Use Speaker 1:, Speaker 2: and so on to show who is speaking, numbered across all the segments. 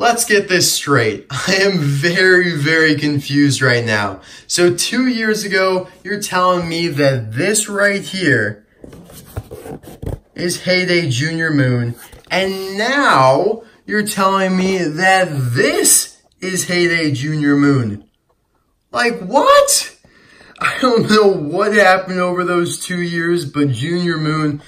Speaker 1: Let's get this straight. I am very confused right now. So 2 years ago, you're telling me that this right here is Heyday Junior Moon, and now you're telling me that this is Heyday Junior Moon. Like, what? I don't know what happened over those 2 years, but Junior Moon,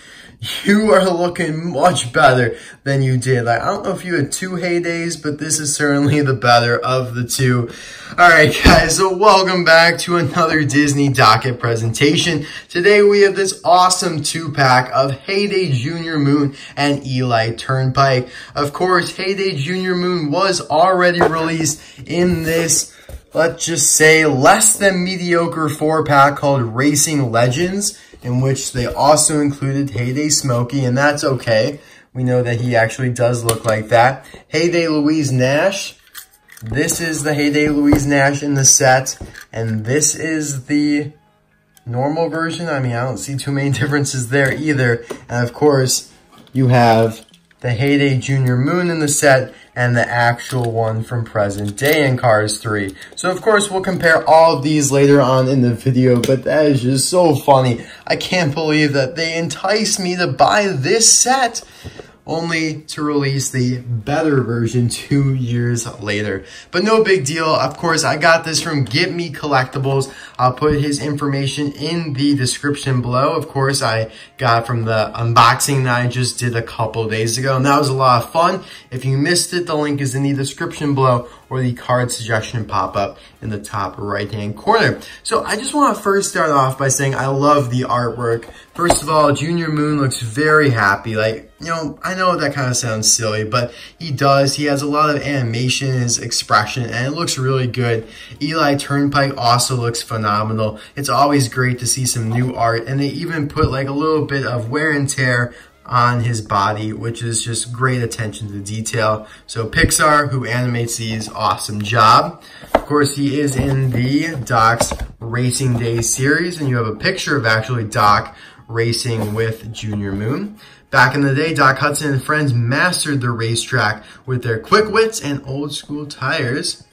Speaker 1: you are looking much better than you did. Like, I don't know if you had 2 Heydays, but this is certainly the better of the two. Alright guys, so welcome back to another Disney Docket presentation. Today we have this awesome 2-pack of Heyday Junior Moon and Eli Turnpike. Of course, Heyday Junior Moon was already released in this, let's just say, less than mediocre 4-pack called Racing Legends, in which they also included Heyday Smokey, and that's okay. We know that he actually does look like that. Heyday Louise Nash. This is the Heyday Louise Nash in the set, and this is the normal version. I mean, I don't see too many differences there either. And of course, you have the Heyday Junior Moon in the set, and the actual one from present day in Cars 3. So of course we'll compare all of these later on in the video, but that is just so funny. I can't believe that they enticed me to buy this set, only to release the better version 2 years later. But no big deal. Of course, I got this from GetMeCollectibles. I'll put his information in the description below. Of course, I got it from the unboxing that I just did a couple days ago, and that was a lot of fun. If you missed it, the link is in the description below, or the card suggestion pop-up in the top right-hand corner. So I just want to first start off by saying I love the artwork. First of all, Junior Moon looks very happy. Like, you know, I know that kind of sounds silly, but he does. He has a lot of animation in his expression, and it looks really good. Eli Turnpike also looks phenomenal. It's always great to see some new art, and they even put like a little bit of wear and tear on his body, which is just great attention to detail. So Pixar, who animates these, awesome job. Of course, he is in the Doc's Racing Day series, and you have a picture of actually Doc racing with Junior Moon. Back in the day, Doc Hudson and friends mastered the racetrack with their quick wits and old school tires.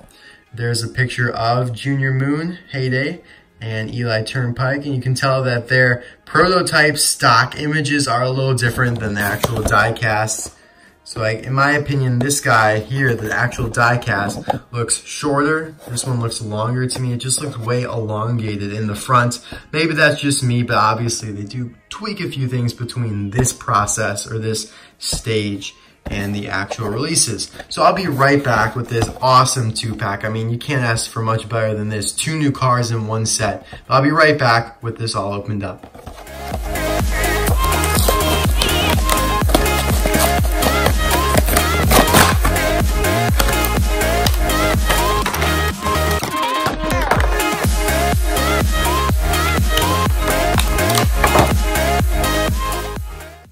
Speaker 1: There's a picture of Junior Moon, Heyday, and Eli Turnpike, and you can tell that their prototype stock images are a little different than the actual die casts. So like, in my opinion, this guy here, the actual die cast, looks shorter. This one looks longer to me. It just looks way elongated in the front. Maybe that's just me, but obviously they do tweak a few things between this process or this stage and the actual releases. So I'll be right back with this awesome 2-pack. I mean, you can't ask for much better than this. 2 new cars in one set. But I'll be right back with this all opened up.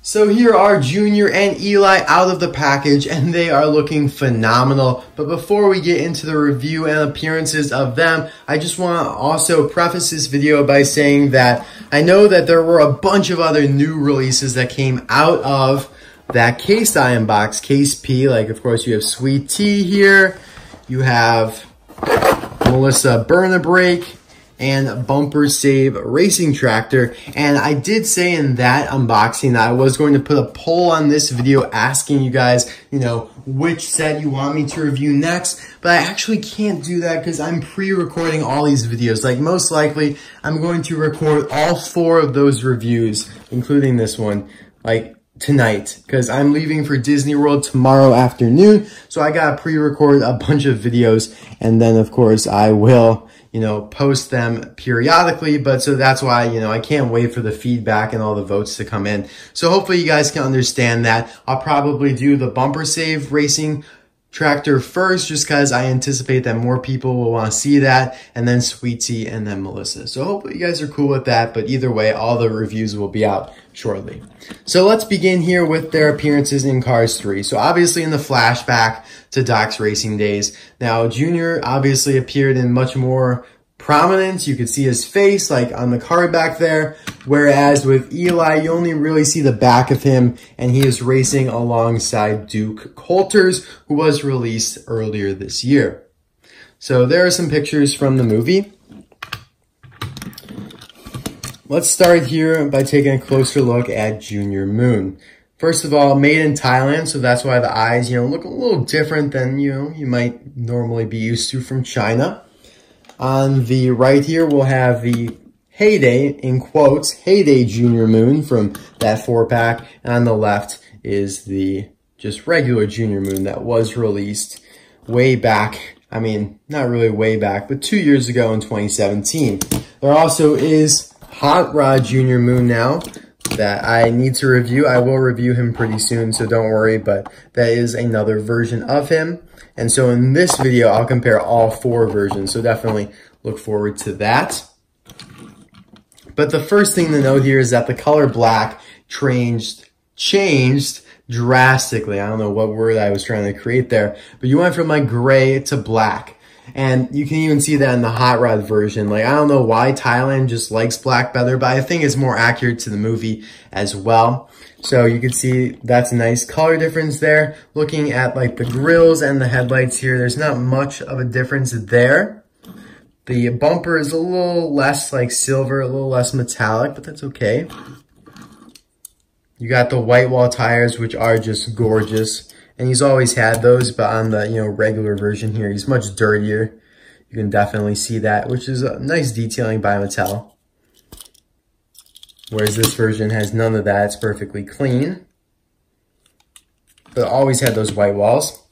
Speaker 1: So here are Junior and Eli out of the package, and they are looking phenomenal. But before we get into the review and appearances of them, I just want to also preface this video by saying that I know that there were a bunch of other new releases that came out of that case I unboxed, Case P. Like, of course, you have Sweet Tea here. You have Melissa Burn-a-Break and Bumper Save Racing Tractor. And I did say in that unboxing that I was going to put a poll on this video asking you guys, you know, which set you want me to review next, but I actually can't do that because I'm pre-recording all these videos. Like, most likely, I'm going to record all 4 of those reviews, including this one, like, tonight, because I'm leaving for Disney World tomorrow afternoon, so I gotta pre-record a bunch of videos, and then, of course, I will, you know, post them periodically. But so that's why, you know, I can't wait for the feedback and all the votes to come in. So hopefully you guys can understand that. I'll probably do the Bumper Save Racing Tractor first, just because I anticipate that more people will want to see that, and then Sweet Tea, and then Melissa. So hopefully you guys are cool with that, but either way, all the reviews will be out shortly. So let's begin here with their appearances in Cars 3. So obviously in the flashback to Doc's racing days. Now, Junior obviously appeared in much more prominence. You could see his face like on the card back there. Whereas with Eli, you only really see the back of him, and he is racing alongside Duke Coulters, who was released earlier this year. So there are some pictures from the movie. Let's start here by taking a closer look at Junior Moon. First of all, made in Thailand, so that's why the eyes, look a little different than, you might normally be used to from China. On the right here, we'll have the Heyday, in quotes, Heyday Junior Moon from that 4-pack. And on the left is the just regular Junior Moon that was released way back. I mean, not really way back, but 2 years ago in 2017. There also is Hot Rod Junior Moon now that I need to review. I will review him pretty soon, so don't worry, but that is another version of him. And so in this video, I'll compare all 4 versions, so definitely look forward to that. But the first thing to note here is that the color black changed drastically. I don't know what word I was trying to create there, but you went from like gray to black. And you can even see that in the Hot Rod version. Like, I don't know why Thailand just likes black better, but I think it's more accurate to the movie as well. So you can see that's a nice color difference there. Looking at like the grills and the headlights here, there's not much of a difference there. The bumper is a little less like silver, a little less metallic, but that's okay. You got the white wall tires, which are just gorgeous. And he's always had those, but on the, regular version here, he's much dirtier. You can definitely see that, which is a nice detailing by Mattel. Whereas this version has none of that. It's perfectly clean. But always had those white walls.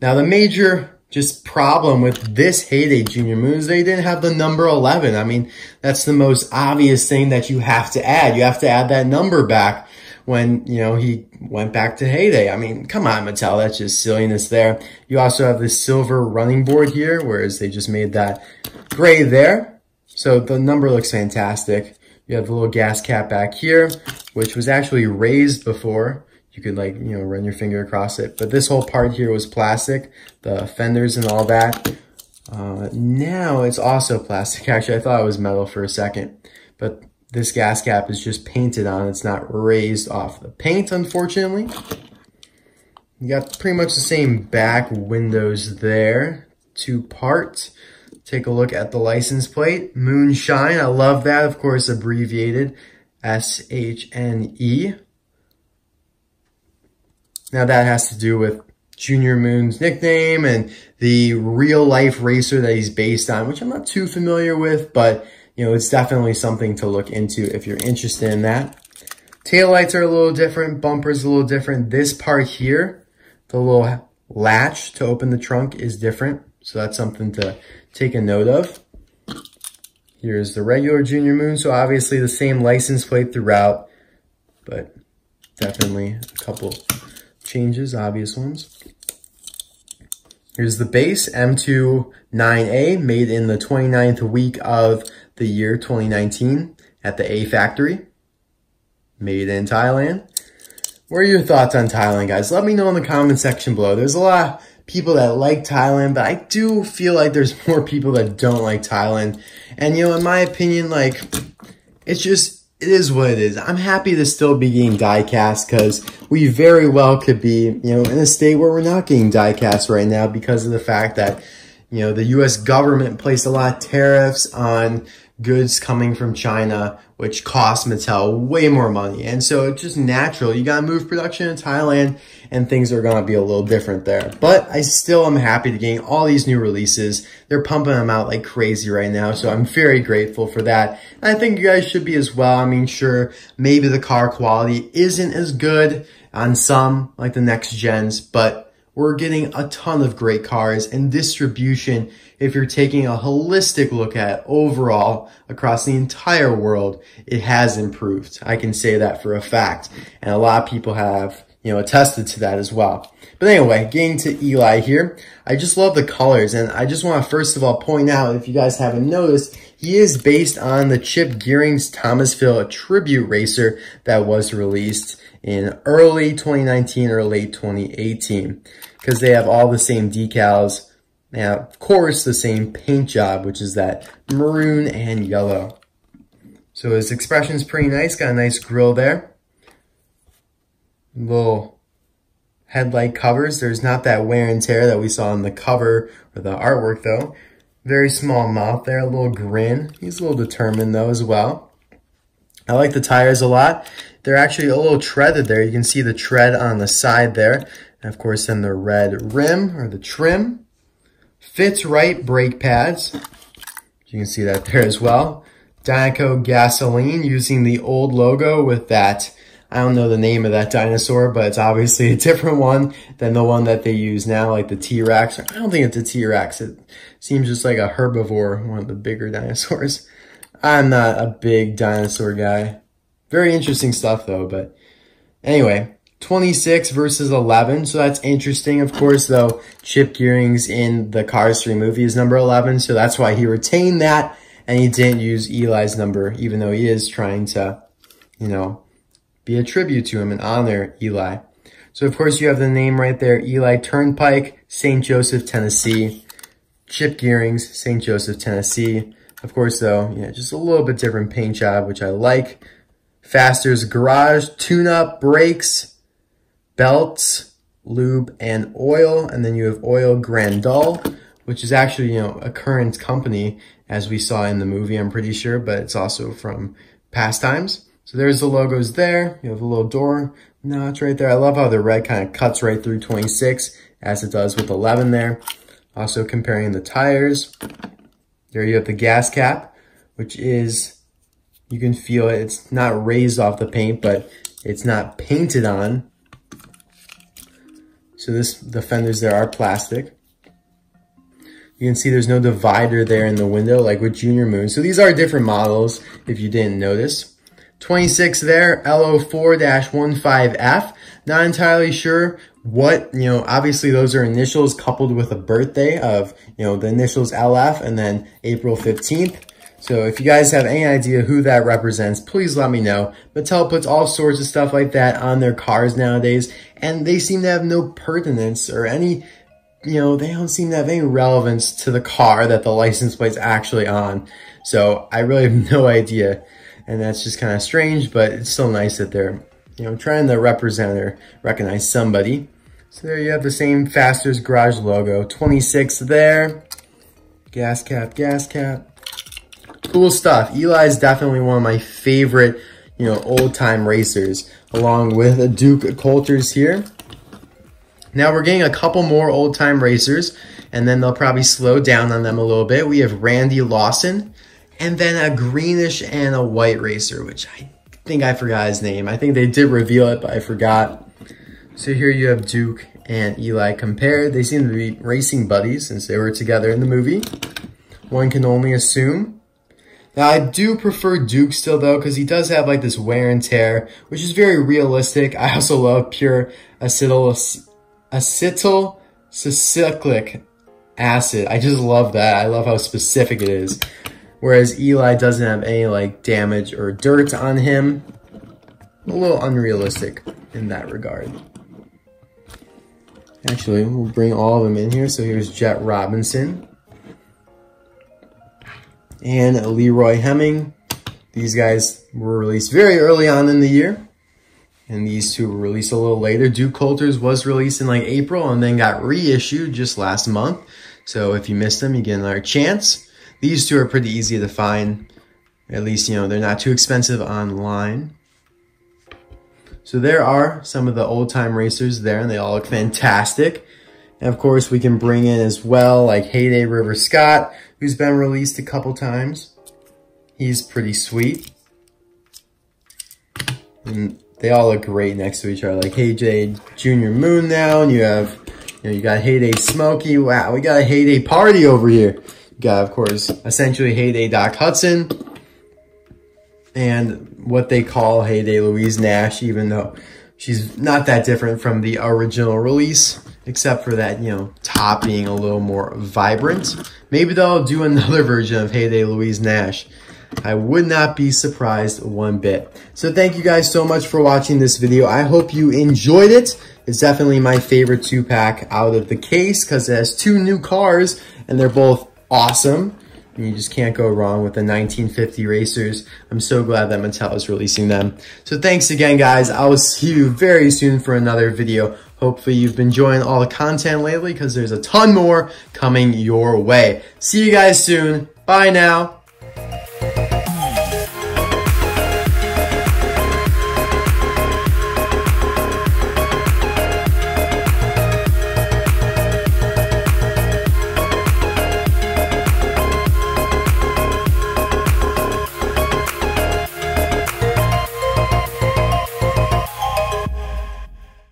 Speaker 1: Now, the major just problem with this Heyday Junior Moon is they didn't have the number 11. I mean, that's the most obvious thing that you have to add. You have to add that number back when, he went back to Heyday. I mean, come on, Mattel, that's just silliness there. You also have this silver running board here, whereas they just made that gray there. So the number looks fantastic. You have the little gas cap back here, which was actually raised before. You could run your finger across it. But this whole part here was plastic, the fenders and all that. Now it's also plastic. Actually, I thought it was metal for a second. But this gas cap is just painted on. It's not raised off the paint, unfortunately. You got pretty much the same back windows there. 2-part. Take a look at the license plate. Moonshine. I love that. Of course, abbreviated SHNE. Now that has to do with Junior Moon's nickname and the real-life racer that he's based on, which I'm not too familiar with, but it's definitely something to look into if you're interested in that. Taillights are a little different. Bumper's a little different. This part here, the little latch to open the trunk is different. So that's something to take a note of. Here's the regular Junior Moon. So obviously the same license plate throughout, but definitely a couple changes, obvious ones. Here's the base, M29A, made in the 29th week of the year 2019 at the A factory. Made in Thailand. What are your thoughts on Thailand, guys? Let me know in the comment section below. There's a lot of people that like Thailand, but I do feel like there's more people that don't like Thailand. And, in my opinion, it is what it is. I'm happy to still be getting die-cast because we very well could be, in a state where we're not getting die-cast right now because of the fact that, the U.S. government placed a lot of tariffs on goods coming from China, which cost Mattel way more money. And so it's just natural. You got to move production in Thailand and things are going to be a little different there. But I still am happy to getting all these new releases. They're pumping them out like crazy right now. So I'm very grateful for that. And I think you guys should be as well. I mean, sure, maybe the car quality isn't as good on some, like the next gens, but we're getting a ton of great cars and distribution. If you're taking a holistic look at overall across the entire world, it has improved. I can say that for a fact. And a lot of people have, attested to that as well. But anyway, getting to Eli here, I just love the colors. And I just want to first of all point out, if you guys haven't noticed, he is based on the Chip Gearing's Thomasville Tribute Racer that was released in early 2019 or late 2018. Because they have all the same decals And of course, the same paint job, which is that maroon and yellow. So his expression's pretty nice. Got a nice grill there. Little headlight covers. There's not that wear and tear that we saw on the cover or the artwork though. Very small mouth there, a little grin. He's a little determined though as well. I like the tires a lot. They're actually a little treaded there. You can see the tread on the side there. And of course then the red rim or the trim. Fits right brake pads. You can see that there as well. Dynaco gasoline using the old logo with that, I don't know the name of that dinosaur, but it's obviously a different one than the one that they use now, like the T-Rex. I don't think it's a T-Rex. It seems just like a herbivore, one of the bigger dinosaurs. I'm not a big dinosaur guy. Very interesting stuff though, but anyway, 26 versus 11, so that's interesting. Of course though, Chip Gearing's in the Cars 3 movie is number 11, so that's why he retained that, and he didn't use Eli's number, even though he is trying to, you know, be a tribute to him and honor Eli. So of course you have the name right there, Eli Turnpike, St. Joseph, Tennessee. Chip Gearing's, St. Joseph, Tennessee. Of course though, yeah, just a little bit different paint job, which I like. Faster's Garage, tune-up, brakes, belts, lube, and oil. And then you have Oil Grandal, which is actually, you know, a current company as we saw in the movie, I'm pretty sure, but it's also from past times. So there's the logos there. You have a little door notch right there. I love how the red kind of cuts right through 26 as it does with 11 there. Also comparing the tires. There you have the gas cap, which is, you can feel it. It's not raised off the paint, but it's not painted on. So the fenders there are plastic. You can see there's no divider there in the window like with Junior Moon. So these are different models if you didn't notice. 26 there, LO4-15F. Not entirely sure what, you know, obviously those are initials coupled with a birthday of, you know, the initials LF and then April 15th. So if you guys have any idea who that represents, please let me know. Mattel puts all sorts of stuff like that on their cars nowadays, and they seem to have no pertinence or any, you know, they don't seem to have any relevance to the car that the license plate's actually on. So I really have no idea. And that's just kind of strange, but it's still nice that they're, you know, trying to represent or recognize somebody. So there you have the same Faster's Garage logo. 26 there. Gas cap, gas cap. Cool stuff. Eli is definitely one of my favorite, you know, old-time racers, along with a Duke Coulter's here. Now we're getting a couple more old-time racers, and then they'll probably slow down on them a little bit. We have Randy Lawson, and then a greenish and a white racer, which I think I forgot his name. I think they did reveal it, but I forgot. So here you have Duke and Eli compared. They seem to be racing buddies since they were together in the movie. One can only assume. Now I do prefer Duke still though, because he does have like this wear and tear, which is very realistic. I also love pure acetylsalicylic acid. I just love that. I love how specific it is. Whereas Eli doesn't have any like damage or dirt on him. A little unrealistic in that regard. Actually, we'll bring all of them in here. So here's Jet Robinson and Leroy Hemming. These guys were released very early on in the year. And these two were released a little later. Duke Coulter's was released in like April and then got reissued just last month. So if you missed them, you get another chance. These two are pretty easy to find. At least, you know, they're not too expensive online. So there are some of the old-time racers there, and they all look fantastic. And of course, we can bring in as well, like Heyday River Scott, who's been released a couple times. He's pretty sweet. And they all look great next to each other. Like Heyday Junior Moon now, and you have, you know, you got Heyday Smokey. Wow, we got a Heyday party over here. You got, of course, essentially Heyday Doc Hudson. And what they call Heyday Louise Nash, even though she's not that different from the original release, except for that, you know, top being a little more vibrant. Maybe they'll do another version of Heyday Louise Nash. I would not be surprised one bit. So thank you guys so much for watching this video. I hope you enjoyed it. is definitely my favorite 2-pack out of the case because it has 2 new cars and they're both awesome. And you just can't go wrong with the 1950 racers. I'm so glad that Mattel is releasing them. So thanks again, guys. I will see you very soon for another video. Hopefully you've been enjoying all the content lately because there's a ton more coming your way. See you guys soon. Bye now.